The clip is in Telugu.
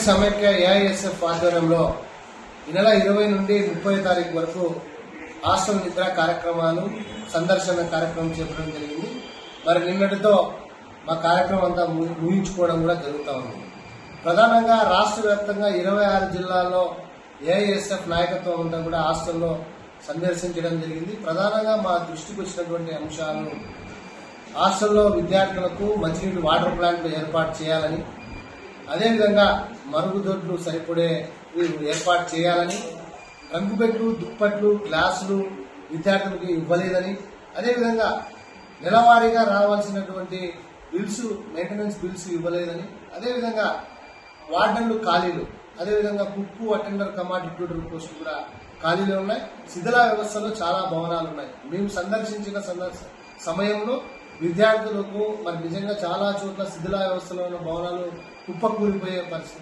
సమైక్య ఏఐఎస్ఎఫ్ ఆధ్వర్యంలో ఈ నెల 20 నుండి 30 తారీఖు వరకు హాస్టల్ నిద్ర కార్యక్రమాలు సందర్శన కార్యక్రమం చేపట్టడం జరిగింది. మరి నిన్నటితో మా కార్యక్రమం అంతా ముగించుకోవడం కూడా జరుగుతూ ఉంది. ప్రధానంగా రాష్ట్ర వ్యాప్తంగా 26 జిల్లాల్లో ఏఐఎస్ఎఫ్ నాయకత్వం అంతా కూడా హాస్టల్లో సందర్శించడం జరిగింది. ప్రధానంగా మా దృష్టికి వచ్చినటువంటి అంశాలు హాస్టల్లో విద్యార్థులకు మంచినీటి వాటర్ ప్లాంట్లు ఏర్పాటు చేయాలని, అదేవిధంగా మరుగుదొడ్లు సరిపడే ఏర్పాటు చేయాలని, రంగుబెట్లు, దుప్పట్లు, గ్లాసులు విద్యార్థులకు ఇవ్వలేదని, అదేవిధంగా నెలవారీగా రావాల్సినటువంటి బిల్స్, మెయింటెనెన్స్ బిల్స్ ఇవ్వలేదని, అదేవిధంగా వార్డన్లు ఖాళీలు, అదేవిధంగా కుక్కు, అటెండర్, కమాండ్ డిప్యూటర్ పోస్టులు కూడా ఖాళీలు ఉన్నాయి. శిథిలా వ్యవస్థలో చాలా భవనాలు ఉన్నాయి. మేము సందర్శించిన సమయంలో విద్యార్థులకు మరి నిజంగా చాలా చోట్ల శిథిలా వ్యవస్థలో ఉన్న భవనాలు కుప్పకూలిపోయే పరిస్థితి.